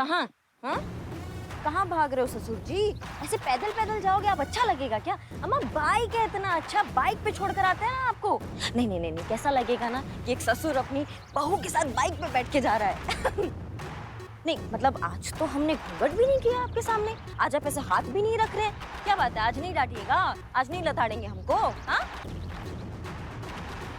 कहाँ? हाँ? कहाँ भाग रहे हो ससुर जी? ऐसे पैदल पैदल जाओगे आप, अच्छा लगेगा क्या? अम्मा बाइक है, इतना अच्छा बाइक पे छोड़कर आते हैं ना आपको। नहीं नहीं नहीं नहीं, कैसा लगेगा ना कि एक ससुर अपनी बहू के साथ बाइक पे बैठ के जा रहा है। नहीं मतलब आज तो हमने घूंघट भी नहीं किया आपके सामने, आज आप ऐसे हाथ भी नहीं रख रहे। क्या बात है, आज नहीं डांटिएगा, आज नहीं लताड़ेंगे हमको? हाँ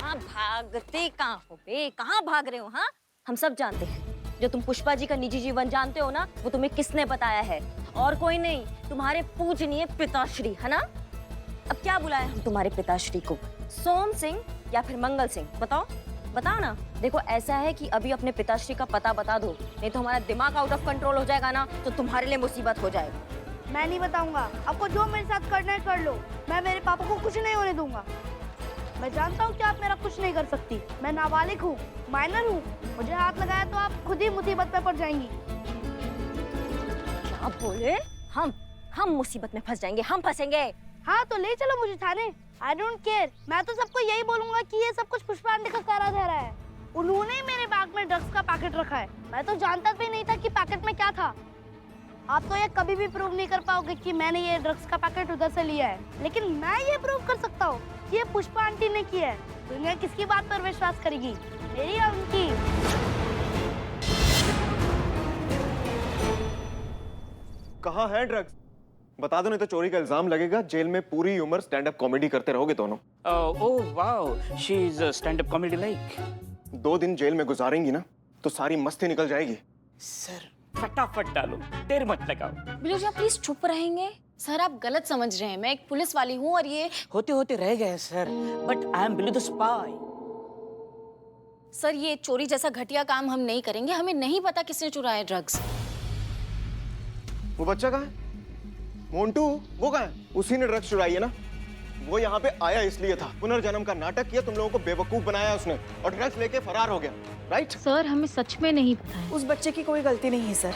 हाँ, भागते कहाँ हो बे, कहाँ भाग रहे हो? हाँ, हम सब जानते हैं जो तुम पुष्पा जी का निजी जीवन जानते हो ना, वो तुम्हें किसने बताया है? और कोई नहीं, तुम्हारे पूजनीय पिताश्री, है ना? अब क्या बुलाए हम तुम्हारे पिताश्री को, सोम सिंह या फिर मंगल सिंह? बताओ बताओ ना। देखो ऐसा है कि अभी अपने पिताश्री का पता बता दो, नहीं तो हमारा दिमाग आउट ऑफ कंट्रोल हो जाएगा ना, तो तुम्हारे लिए मुसीबत हो जाएगी। मैं नहीं बताऊंगा, आपको जो मेरे साथ करना है कर लो, मैं मेरे पापा को कुछ नहीं होने दूंगा। मैं जानता हूँ कि आप मेरा कुछ नहीं कर सकती, मैं नाबालिग हूँ, माइनर हूँ, मुझे हाथ लगाया तो आप खुद ही मुसीबत में पड़ जाएंगी। क्या बोले? हम मुसीबत में फंस जाएंगे, हम फंसेंगे? हाँ तो ले चलो मुझे थाने, आई डोंट केयर। मैं तो सबको यही बोलूंगा कि ये सब कुछ पुष्पा आंटी का कारा धरा है, उन्होंने ही मेरे बैग में ड्रग्स का पैकेट रखा है। मैं तो जानता भी नहीं था कि पैकेट में क्या था। आप तो ये कभी भी प्रूव नहीं कर पाओगे कि मैंने ये ड्रग्स का पैकेट उधर से लिया है, लेकिन मैं ये प्रूव कर सकता हूँ कि ये पुष्पा आंटी ने किया है। दुनिया किसकी बात पर विश्वास करेगी, मेरी या उनकी? कहाँ है ड्रग्स? बता दो नहीं तो चोरी का इल्जाम लगेगा, जेल में पूरी उम्र स्टैंड अप कॉमेडी करते रहोगे दोनों। Oh wow, she is stand up comedy like. 2 दिन जेल में गुजारेंगी ना तो सारी मस्ती निकल जाएगी। सर फटाफट डालो, देर मत लगाओ। बिलू जी आप प्लीज चुप रहेंगे? सर आप गलत समझ रहे हैं, मैं एक पुलिस वाली हूँ और ये होते होते रह गए sir, but I am Billu the spy. Sir ये चोरी जैसा घटिया काम हम नहीं करेंगे, हमें नहीं पता किसने चुराया ड्रग्स। वो बच्चा कहाँ है? मोंटू वो कहाँ है? उसी ने ड्रग्स चुराई है ना? वो यहाँ पे आया इसलिए था, पुनर्जन्म का नाटक किया, तुम लोगों को बेवकूफ बनाया उसने और ड्रग्स लेके फरार हो गया, राइट? सर हमें सच में नहीं पता है। उस बच्चे की कोई गलती नहीं है सर।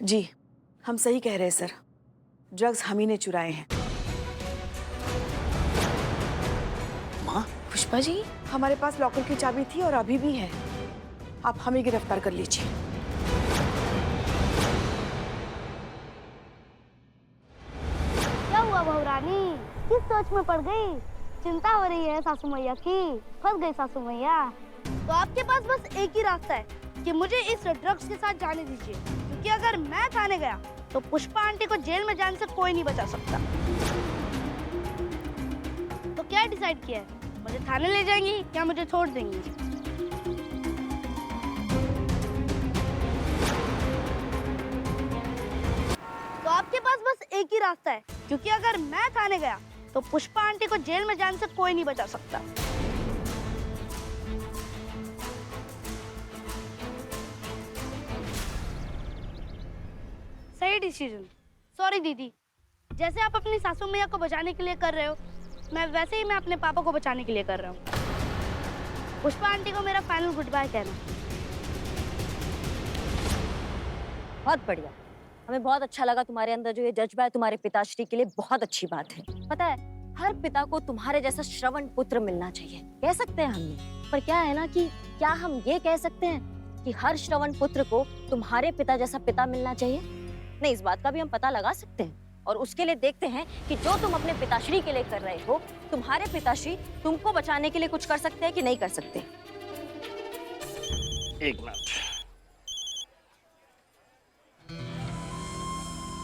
जी हम सही कह रहे हैं सर, ड्रग्स हम ही ने चुराए हैं। माँ पुष्पा जी हमारे पास लॉकर की चाबी थी और अभी भी है, आप हमें गिरफ्तार कर लीजिए। क्या हुआ बहुरानी, किस सोच में पड़ गई? चिंता हो रही है सासू मैया की, फंस गई सासू मैया। तो आपके पास बस एक ही रास्ता है कि मुझे इस ड्रग्स के साथ जाने दीजिए, क्योंकि अगर मैं थाने गया तो पुष्पा आंटी को जेल में जाने से कोई नहीं बचा सकता। तो क्या डिसाइड किया है, मुझे थाने ले जाएंगी या मुझे छोड़ देंगी? तो आपके पास बस एक ही रास्ता है, क्योंकि अगर मैं थाने गया तो पुष्पा आंटी को जेल में जाने से कोई नहीं बचा सकता। सही डिसीजन। सॉरी दीदी, जैसे आप अपनी सासू मैया को बचाने के लिए कर रहे हो, वैसे ही मैं अपने पापा को बचाने के लिए कर रहा हूँ। पुष्पा आंटी को मेरा फाइनल गुड बाय कहना। बहुत बढ़िया, हमें बहुत अच्छा लगा तुम्हारे अंदर जो ये जज्बा है तुम्हारे पिताश्री के लिए, बहुत अच्छी बात है। पता है हर पिता को तुम्हारे जैसा श्रवण पुत्र मिलना चाहिए, कह सकते हैं हमने, पर क्या है ना कि क्या हम ये कह सकते हैं कि हर श्रवण पुत्र को तुम्हारे पिता जैसा पिता मिलना चाहिए? नहीं, इस बात का भी हम पता लगा सकते हैं और उसके लिए देखते हैं कि जो तुम अपने पिताश्री के लिए कर रहे हो, तुम्हारे पिताश्री तुमको बचाने के लिए कुछ कर सकते हैं कि नहीं कर सकते? एक मिनट।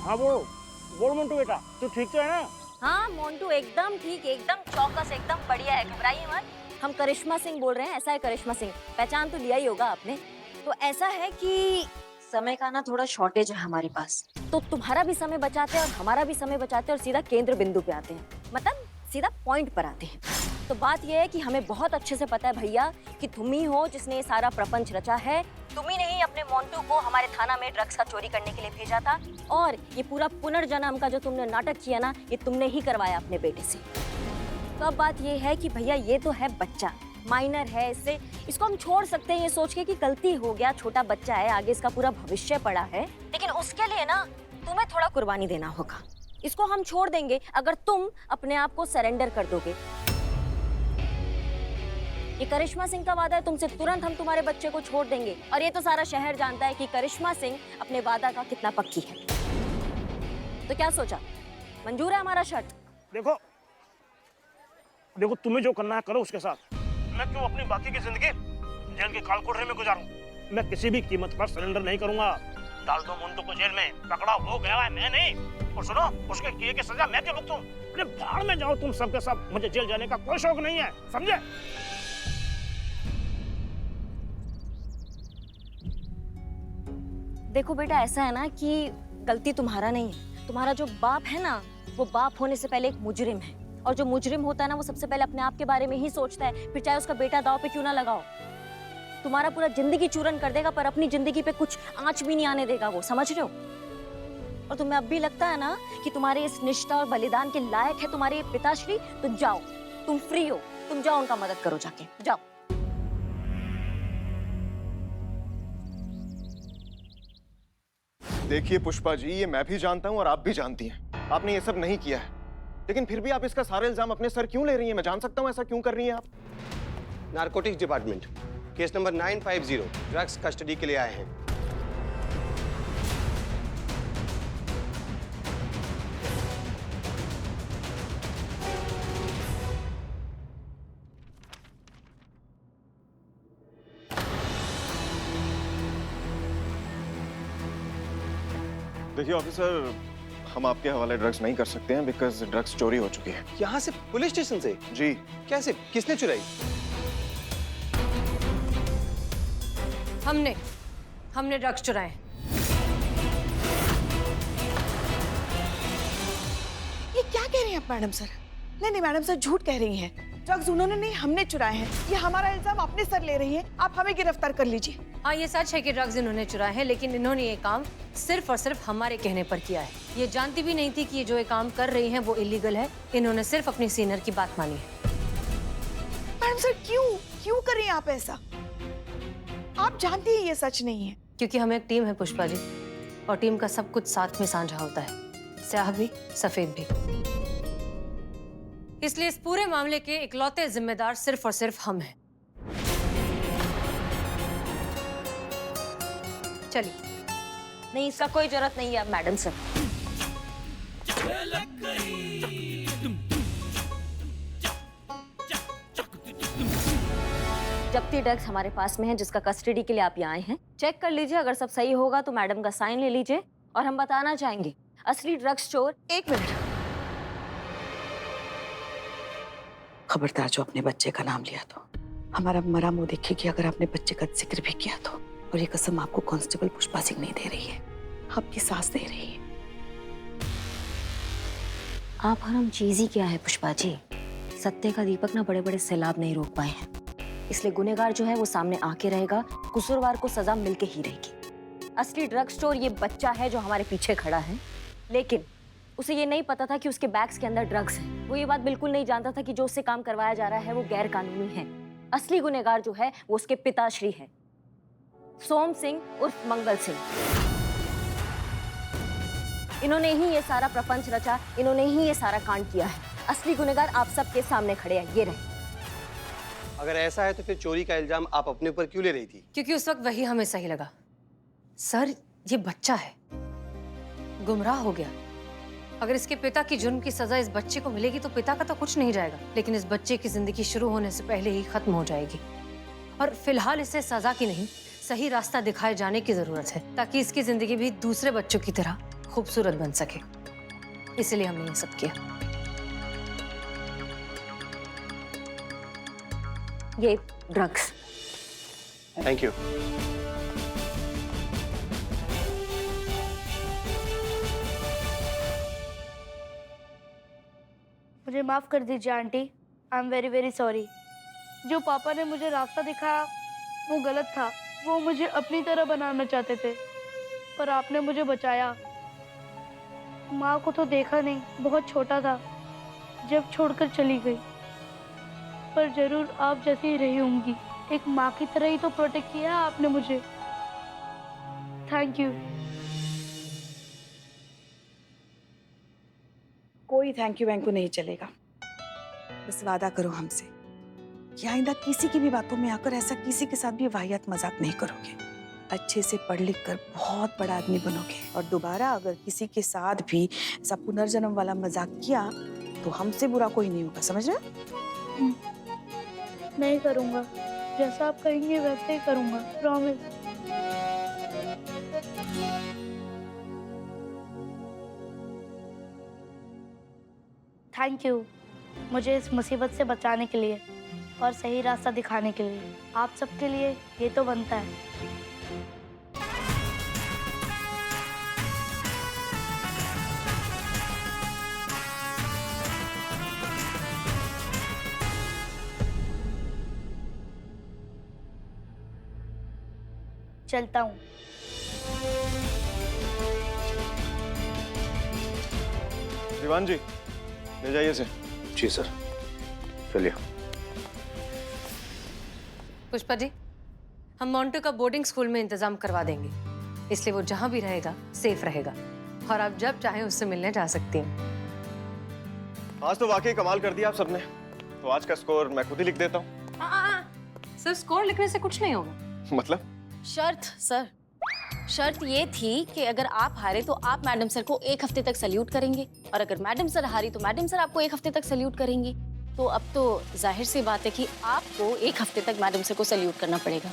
हाँ बोल मोंटू बेटा, तू ठीक तो है ना? हाँ मोंटू एकदम ठीक, एकदम चौकस, एकदम बढ़िया है, घबराइए मत। हम करिश्मा सिंह बोल रहे हैं, ऐसा है करिश्मा सिंह, पहचान तो लिया ही होगा आपने। तो ऐसा है कि समय का ना थोड़ा शॉर्टेज है हमारे पास, तो तुम्हारा भी समय बचाते हैं और हमारा भी समय बचाते हैं और सीधा केंद्र बिंदु पे आते हैं, मतलब सीधा पॉइंट पर आते हैं। तो बात यह है कि हमें बहुत अच्छे से पता है भैया कि तुम ही हो जिसने ये सारा प्रपंच रचा है, तुम ही नहीं अपने मोंटू को हमारे थाना में ड्रग्स का चोरी करने के लिए भेजा था, और ये पूरा पुनर्जन्म का जो तुमने नाटक किया ना, ये तुमने ही करवाया अपने बेटे से। तो अब बात ये है कि भैया ये तो है बच्चा, माइनर है, इसको हम छोड़ सकते हैं ये सोच के कि गलती हो गया, छोटा बच्चा है, आगे इसका पूरा भविष्य पड़ा है, लेकिन उसके लिए ना तुम्हें थोड़ा कुर्बानी देना होगा। इसको हम छोड़ देंगे अगर तुम अपने आप को सरेंडर कर दोगे। ये करिश्मा सिंह का वादा है तुमसे, तुरंत हम तुम्हारे बच्चे को छोड़ देंगे। और ये तो सारा शहर जानता है कि करिश्मा सिंह अपने वादा का कितना पक्की है। तो क्या सोचा, मंजूर है हमारा शर्त? देखो देखो, तुम्हें जो करना है करो उसके साथ। मैं क्यों अपनी बाकी की जिंदगी जेल के कालकोठरी में गुजारूं? मैं किसी भी कीमत पर सरेंडर नहीं करूंगा। डाल दो मोंटू को जेल में, पकड़ा वो गया है, मैं नहीं। और सुनो, उसके किए की सजा मैं क्यों भुगतूं? अरे भाड़ में जाओ तुम सबके सब, मुझे जेल जाने का कोई शौक नहीं है, समझे? देखो बेटा, ऐसा है ना कि गलती तुम्हारा नहीं है। तुम्हारा जो बाप है ना, वो बाप होने से पहले एक मुजरिम है। और जो मुजरिम होता है ना, वो सबसे पहले अपने आप के बारे में ही सोचता है, फिर चाहे उसका बेटा दाव पे क्यों ना लगाओ। तुम्हारा पूरा जिंदगी चूरन कर देगा, पर अपनी जिंदगी पे कुछ आंच भी नहीं आने देगा वो, समझ रहे हो? और तुम्हें अब भी लगता है ना कि तुम्हारे इस निष्ठा और बलिदान के लायक है तुम्हारे ये पिताश्री, तो जाओ, तुम फ्री हो, तुम जाओ उनका मदद करो, जाके जाओ। देखिए पुष्पा जी, ये मैं भी जानता हूँ और आप भी जानती हैं, आपने ये सब नहीं किया है। लेकिन फिर भी आप इसका सारा इल्जाम अपने सर क्यों ले रही हैं? मैं जान सकता हूँ ऐसा क्यों कर रही हैं आप? Narcotics department, case number 950, drugs custody के लिए आए हैं। देखिए ऑफिसर, हम आपके हवाले ड्रग्स नहीं कर सकते हैं बिकॉज ड्रग्स चोरी हो चुकी है। यहाँ से पुलिस स्टेशन से? जी। कैसे, किसने चुराई? हमने ड्रग्स चुराए। ये क्या कह रही हैं आप मैडम सर? नहीं मैडम सर झूठ कह रही हैं। ड्रग्स उन्होंने नहीं, हमने चुराए हैं। ये हमारा इल्जाम अपने सर ले रही हैं। आप हमें गिरफ्तार कर लीजिए। हाँ, ये सच है कि ड्रग्स इन्होंने चुराए हैं, लेकिन इन्होंने ये काम सिर्फ और सिर्फ हमारे कहने पर किया है। ये जानती भी नहीं थी कि ये जो ये काम कर रही हैं वो इलीगल है। इन्होंने सिर्फ अपनी सीनियर की बात मानी है। मैडम सर क्यों कर रही हैं आप ऐसा? आप जानती हैं ये सच नहीं है। क्योंकि हम एक टीम है पुष्पा जी, और टीम का सब कुछ साथ में साझा होता है, स्याह भी सफेद भी। इसलिए इस पूरे मामले के इकलौते जिम्मेदार सिर्फ और सिर्फ हम हैं। चलिए। नहीं, इसका कोई जरूरत नहीं है मैडम सर। जब्ती ड्रग्स हमारे पास में है, जिसका कस्टडी के लिए आप यहाँ आए हैं। चेक कर लीजिए, अगर सब सही होगा तो मैडम का साइन ले लीजिए और हम बताना चाहेंगे असली ड्रग्स चोर। एक मिनट, खबरदार जो अपने बच्चे का नाम लिया तो हमारा मरा मुंह देखेगी अगर आपने बच्चे का जिक्र भी किया तो। और ये कसम आपको कांस्टेबल पुष्पा सिंह नहीं दे रही है, आपकी सास दे रही है। आप हरम चीज ही क्या है पुष्पा जी, सत्य का दीपक ना बड़े बड़े सैलाब नहीं रोक पाए हैं, इसलिए गुनहगार जो है वो सामने आके रहेगा, कसूरवार को सजा मिलके ही रहेगी। असली ड्रग स्टोर ये बच्चा है जो हमारे पीछे खड़ा है, लेकिन उसे ये नहीं पता था कि उसके बैग्स के अंदर ड्रग्स हैं। वो ये बात बिल्कुल नहीं जानता था कि जो उससे काम करवाया जा रहा है वो गैर कानूनी है। असली गुनहगार जो है वो उसके पिताश्री है, सोम सिंह उर्फ मंगल सिंह। इन्होंने ही ये सारा प्रपंच रचा, इन्होंने ही ये सारा कांड किया है। असली गुनहगार आप सबके सामने खड़े हैं, ये रहे। अगर ऐसा है तो फिर चोरी का इल्जाम आप अपने ऊपर क्यों ले रही थी? क्योंकि उस वक्त वही हमें सही लगा। सर, ये बच्चा है, गुमराह हो गया। अगर इसके पिता की जुर्म की सजा इस बच्चे को मिलेगी तो पिता का तो कुछ नहीं जाएगा, लेकिन इस बच्चे की जिंदगी शुरू होने से पहले ही खत्म हो जाएगी। और फिलहाल इसे सजा की नहीं, सही रास्ता दिखाए जाने की जरूरत है, ताकि इसकी जिंदगी भी दूसरे बच्चों की तरह खूबसूरत बन सके। इसलिए हमने ये सब किया। ये ड्रग्स। Thank you. मुझे माफ कर दीजिए aunty, I am very very sorry. जो पापा ने मुझे रास्ता दिखाया वो गलत था, वो मुझे अपनी तरह बनाना चाहते थे, पर आपने मुझे बचाया। माँ को तो देखा नहीं, बहुत छोटा था जब छोड़कर चली गई, पर जरूर आप जैसी ही रही होंगी। एक माँ की तरह ही तो प्रोटेक्ट किया आपने मुझे। Thank you. कोई थैंक यू वैंक यू नहीं चलेगा, बस वादा करो हमसे कि आइंदा किसी की भी बातों में आकर ऐसा किसी के साथ भी वाहियात मजाक नहीं करोगे। अच्छे से पढ़ लिख कर बहुत बड़ा आदमी बनोगे और दोबारा अगर किसी के साथ भी ऐसा पुनर्जन्म वाला मजाक किया तो हमसे बुरा कोई नहीं होगा, समझ रहे हो? नहीं करूँगा, जैसा आप कहेंगे वैसे ही करूँगा, प्रॉमिस। थैंक यू मुझे इस मुसीबत से बचाने के लिए और सही रास्ता दिखाने के लिए। आप सबके लिए ये तो बनता है। चलता हूँ। दीवान जी, ले जाइए इसे। जी सर, चलिए। पुष्पा जी, हम मोंटू का बोर्डिंग स्कूल में इंतजाम करवा देंगे, इसलिए वो जहां भी रहेगा सेफ रहेगा और आप जब चाहें उससे मिलने जा सकती हैं। आज तो वाकई कमाल कर दिया आप सबने। तो आज का स्कोर मैं खुद ही लिख देता हूँ। सर स्कोर लिखने से कुछ नहीं होगा। मतलब? शर्त ये थी कि अगर आप हारे तो आप मैडम सर को 1 हफ्ते तक सल्यूट करेंगे और अगर मैडम सर हारी तो मैडम सर आपको 1 हफ्ते तक सल्यूट करेंगी। तो अब तो जाहिर सी बात है कि आपको 1 हफ्ते तक मैडम सर को सल्यूट करना पड़ेगा।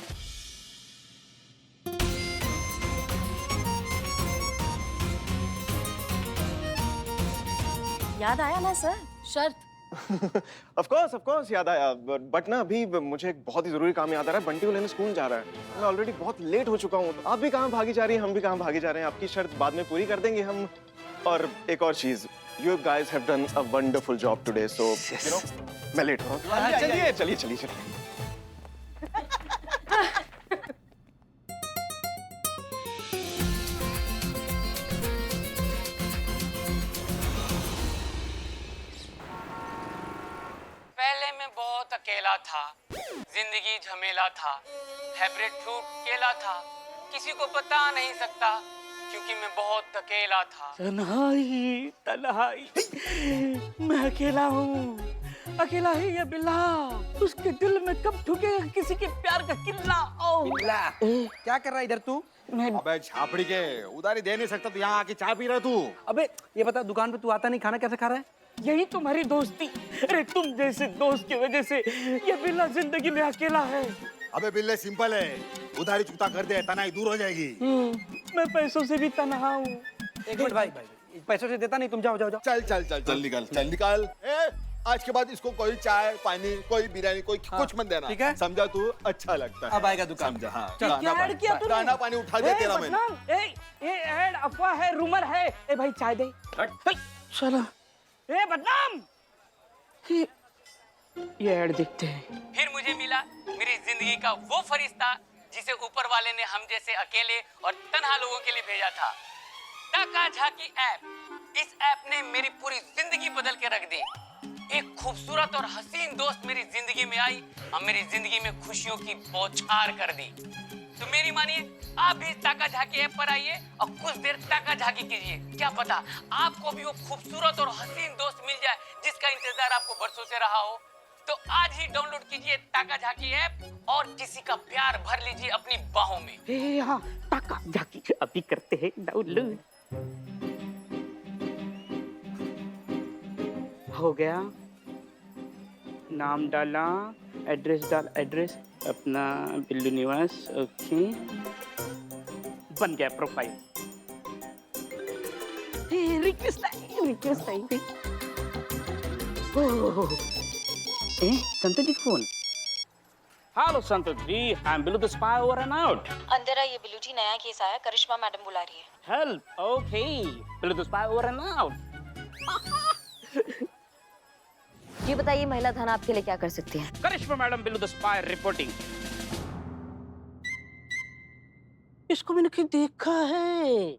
याद आया ना सर शर्त? ऑफ कोर्स याद आया। बट ना अभी मुझे एक बहुत ही जरूरी काम याद आ रहा है। बंटी को लेने स्कूल जा रहा है। मैं ऑलरेडी बहुत लेट हो चुका हूँ। आप भी कहाँ भागी जा रही हैं, हम भी कहाँ भागे जा रहे हैं। आपकी शर्त बाद में पूरी कर देंगे हम। और एक और चीज, you guys have done a wonderful job today, so you know, मैं लेट हो रहा हूँ। चलिए। पहले मैं बहुत अकेला था, जिंदगी झमेला था, हाइब्रिड फ्रूट केला था, किसी को बता नहीं सकता क्योंकि मैं बहुत अकेला था। तन्हाई, मैं अकेला हूँ। अकेला ही ये बिल्ला, उसके दिल में कब ठुकेगा किसी के प्यार का किल्ला। क्या कर रहा है इधर तू? अबे छापड़ी के उधारी दे नहीं सकता तो यहाँ आके चाय पी रहा तू। अबे ये बता, दुकान पे तू आता नहीं, खाना कैसे खा रहा है? यही तुम्हारी दोस्ती। अरे तुम जैसे दोस्त की वजह से ये बिल्ला जिंदगी में अकेला है। अबे बिल्ले सिंपल है, उधारी चुकता कर दे, तनाई दूर हो जाएगी। मैं पैसों से भी तनहा हूँ। एक मिनट भाई, पैसों से देता नहीं, तुम जाओ। चल निकाल। आज के बाद इसको कोई चाय पानी, कोई बिरयानी, कोई कुछ मत देना, ठीक है? समझा तू? अच्छा लगता है। अब आएगा दुकान। समझा? हाँ। क्या ऐड किया तूने? दाना पानी उठा दे तेरा मैंने। ये ऐड अफवाह है, रूमर है। ए भाई चाय दे। चलो। ए बदनाम, ये ऐड देखते हैं। फिर मुझे मिला मेरी जिंदगी का वो फरिश्ता जिसे ऊपर वाले ने हम जैसे अकेले और तन्हा लोगों के लिए भेजा था। टाका झाकी ऐप। इस ऐप ने मेरी पूरी जिंदगी बदल के रख दी। एक खूबसूरत और हसीन दोस्त मेरी जिंदगी में आई और मेरी जिंदगी में खुशियों की बौछार कर दी। तो मेरी मानिए, आप भी टाका झाकी ऐप पर आइए और कुछ देर टाका झाकी कीजिए। क्या पता आपको भी वो खूबसूरत और हसीन दोस्त मिल जाए जिसका इंतजार आपको बरसों से रहा हो। तो आज ही डाउनलोड कीजिए टाका झाकी ऐप और किसी का प्यार भर लीजिए अपनी बाहों में। हाँ, टाका झाकी अभी करते हैं डाउनलोड। हो गया, नाम डाला, एड्रेस अपना बिल्लू निवास। ओके, बन गया प्रोफाइल। रिक्वेस्ट आई। Santosh ji phone. Hello Santosh ji, I am Billu the spy over and out. अंधेरा, ये बिल्लू जी नया केस आया, करिश्मा मैडम बुला रही है। Help, okay, Billu the spy over and out. जी बताइए महिला थाना आपके लिए क्या कर सकती है? Karishma madam, Billu the spy reporting. इसको मैंने कहीं देखा है।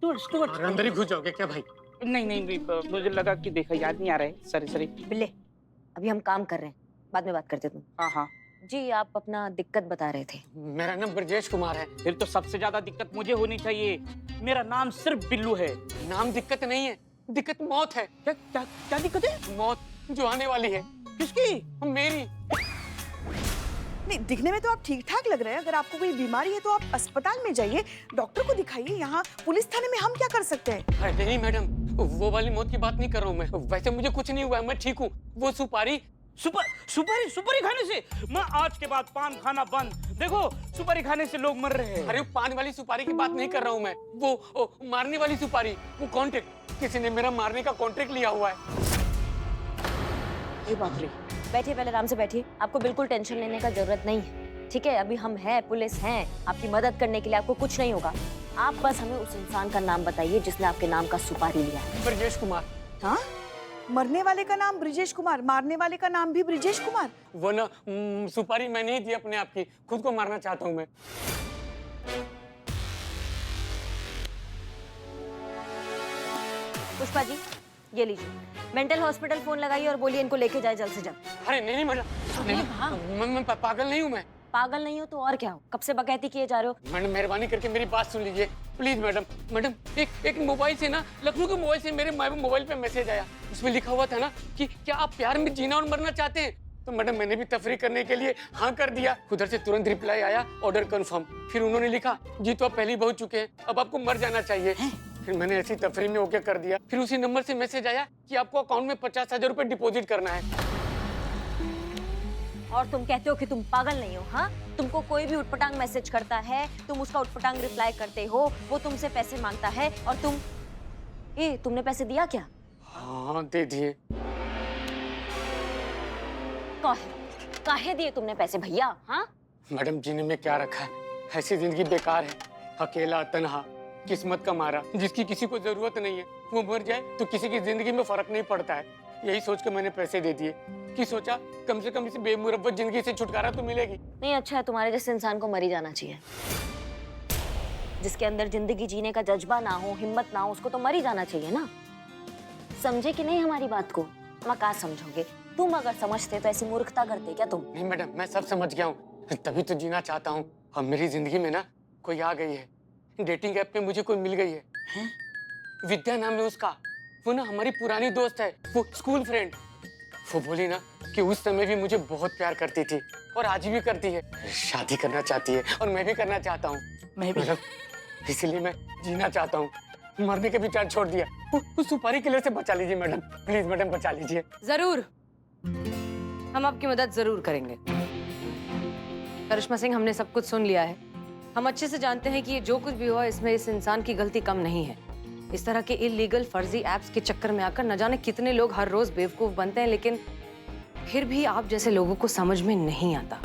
अंदर ही घुस जाओगे क्या भाई? नहीं, मुझे लगा कि देखा, याद नहीं आ रहा है। सॉरी। बिल्ले, अभी हम काम कर रहे हैं, बाद में बात करते तुम। हाँ। जी आप अपना दिक्कत बता रहे थे। मेरा नाम ब्रजेश कुमार है। फिर तो सबसे ज्यादा दिक्कत मुझे होनी चाहिए। मेरा नाम सिर्फ बिल्लू है। नाम दिक्कत नहीं है, दिक्कत मौत है। क्या दिक्कत है? मौत जो आने वाली है। किसकी? मेरी। नहीं, दिखने में तो आप ठीक ठाक लग रहे हैं। अगर आपको कोई बीमारी है तो आप अस्पताल में जाइए, डॉक्टर को दिखाइए। यहाँ पुलिस थाने में हम क्या कर सकते हैं? अरे नहीं मैडम, वो वाली मौत की बात नहीं कर रहा हूँ मैं। वैसे मुझे कुछ नहीं हुआ है, मैं ठीक हूँ। वो सुपारी सुपारी खाने से मैं आज के बाद पान खाना बंद। देखो सुपारी खाने से लोग मर रहे हैं। अरे पान वाली सुपारी की बात नहीं कर रहा हूँ मैं, वो मारने वाली सुपारी, वो कॉन्ट्रैक्ट, किसी ने मेरा मारने का कॉन्ट्रैक्ट लिया हुआ है। ये बात रही। बैठिए, पहले आराम से बैठिए। आपको बिल्कुल टेंशन लेने का जरूरत नहीं है, ठीक है? अभी हम हैं, पुलिस हैं, आपकी मदद करने के लिए। आपको कुछ नहीं होगा। आप बस हमें उस इंसान का नाम बताइए जिसने आपके नाम का सुपारी लिया है। ब्रजेश कुमार। हाँ, मरने वाले का नाम ब्रिजेश कुमार, मारने वाले का नाम भी ब्रिजेश कुमार। वो ना सुपारी मैंने ही दी अपने आप की, खुद को मारना चाहता हूँ मैं। पुष्पा जी, ये लीजिए, मेंटल हॉस्पिटल फोन लगाइए और बोलिए इनको लेके जाए जल्द से जल्द। अरे नहीं मैडम, मैं पागल नहीं हूँ। मैं पागल नहीं हो तो और क्या हो? कब से बकैती किए जा रहे हो? मैडम मेहरबानी करके मेरी बात सुन लीजिए प्लीज। मैडम एक मोबाइल से ना, लखनऊ के मोबाइल से मेरे मोबाइल पे मैसेज आया। उसमें लिखा हुआ था ना कि क्या आप प्यार में जीना और मरना चाहते हैं? तो मैडम मैंने भी तफरी करने के लिए हाँ कर दिया। उधर से तुरंत रिप्लाई आया, ऑर्डर कंफर्म। फिर उन्होंने लिखा, जी तो आप पहले ही बहुत चुके हैं, अब आपको मर जाना चाहिए। फिर मैंने ऐसी तफरी में ओके कर दिया। फिर उसी नंबर से मैसेज आया कि आपको अकाउंट में 50,000 रुपए डिपॉजिट करना है। और तुम कहते हो कि तुम पागल नहीं हो? हाँ, तुमको कोई भी उटपटांग मैसेज करता है, तुम उसका उटपटांग रिप्लाई करते हो, वो तुमसे पैसे मांगता है और तुमने पैसे दिया क्या? हाँ दे दिए। काहे दिए तुमने पैसे भैया? हाँ मैडम जीने में क्या रखा है, ऐसी जिंदगी बेकार है, अकेला तन्हा, किस्मत का मारा, जिसकी किसी को जरूरत नहीं है, वो मर जाए तो किसी की जिंदगी में फर्क नहीं पड़ता है। यही सोच के मैंने पैसे दे दिए कि सोचा कम से कम इस बेमुरब्बत जिंदगी से छुटकारा तो मिलेगी। नहीं, अच्छा है, तुम्हारे जैसे इंसान को मर ही जाना चाहिए। जिसके अंदर जिंदगी जीने का जज्बा ना हो, हिम्मत ना हो, उसको तो मर ही जाना चाहिए ना। समझे कि नहीं हमारी बात को? मका समझोगे? तुम अगर समझते तो ऐसी मूर्खता करते क्या तुम? नहीं मैडम, मैं सब समझ गया हूँ, तभी तो जीना चाहता हूँ। अब मेरी जिंदगी में ना कोई आ गई है, डेटिंग ऐप पे मुझे कोई मिल गई है। विद्या नाम है उसका। वो ना हमारी पुरानी दोस्त है, वो स्कूल फ्रेंड। वो बोली ना कि उस समय भी मुझे बहुत प्यार करती थी और आज भी करती है। शादी करना चाहती है और मैं भी करना चाहता हूँ। मैं भी। इसलिए मैं जीना चाहता हूँ, मरने के विचार छोड़ दिया। उस सुपारी किले से बचा लीजिए मैडम, प्लीज मैडम बचा लीजिए। जरूर, हम आपकी मदद जरूर करेंगे। करिश्मा सिंह, हमने सब कुछ सुन लिया है। हम अच्छे से जानते हैं कि ये जो कुछ भी हुआ इसमें इस इंसान की गलती कम नहीं है। इस तरह के इलीगल फर्जी एप्स के चक्कर में आकर न जाने कितने लोग हर रोज बेवकूफ बनते हैं, लेकिन फिर भी आप जैसे लोगों को समझ में नहीं आता।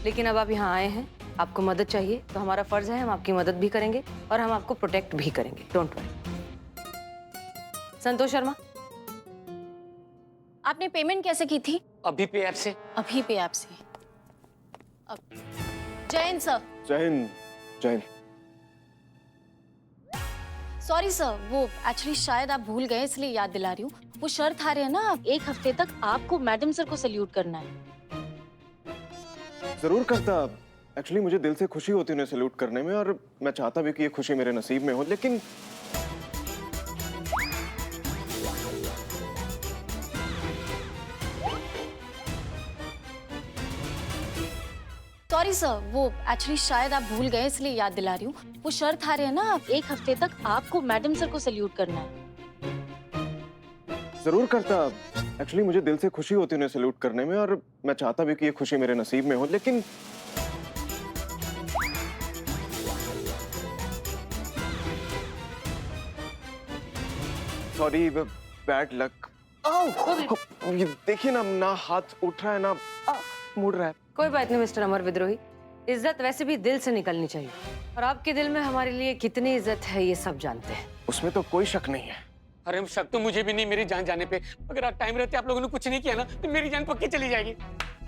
लेकिन अब आप यहाँ आए हैं, आपको मदद चाहिए, तो हमारा फर्ज है हम आपकी मदद भी करेंगे और हम आपको प्रोटेक्ट भी करेंगे। Don't worry. संतोष शर्मा, आपने पेमेंट कैसे की थी? अभी पे ऐप से। अभी पे ऐप से। Jain sir. Jain. Sorry sir, वो एक्चुअली शायद आप भूल गए इसलिए याद दिला रही हूँ। वो शर्त आ रही है ना, 1 हफ्ते तक आपको मैडम सर को सैल्यूट करना है। जरूर करता। एक्चुअली मुझे दिल से खुशी होती है उन्हें सैल्यूट करने में, और मैं चाहता भी कि ये खुशी मेरे नसीब में हो, लेकिन सॉरी सर, वो एक्चुअली शायद आप भूल गए इसलिए याद दिला रही हूँ। वो शर्त आ रही है ना, 1 हफ्ते तक आपको मैडम सर को सैल्यूट करना है। जरूर करता। एक्चुअली मुझे दिल से खुशी होती है उन्हें सैल्यूट करने में, और मैं चाहता भी कि ये खुशी मेरे नसीब में हो, लेकिन सॉरी, बैड लक। ये देखिए ना हाथ उठ रहा है ना मुड़ रहा है। कोई बात नहीं मिस्टर अमर विद्रोही, इज्जत वैसे भी दिल से निकलनी चाहिए, और आपके दिल में हमारे लिए कितनी इज्जत है ये सब जानते हैं। उसमें तो कोई शक नहीं है। अरे शक तो मुझे भी नहीं, मेरी जान जाने पे। अगर आप टाइम रहते आप लोगों ने कुछ नहीं किया ना तो मेरी जान पक्की चली जाएगी।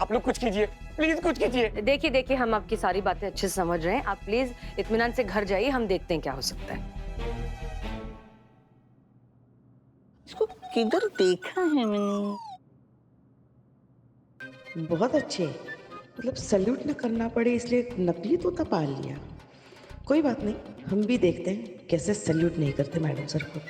आप लोग कुछ कीजिए, प्लीज कुछ कीजिए। देखिए हम आपकी सारी बातें अच्छे से समझ रहे हैं। आप प्लीज इत्मीनान से घर जाइए, हम देखते हैं क्या हो सकता है। इसको किधर देखा है मैंने? बहुत अच्छे, मतलब सैल्यूट न करना पड़े इसलिए नकली तोता पाल लिया। कोई बात नहीं, हम भी देखते हैं कैसे सैल्यूट नहीं करते मैडम सर को।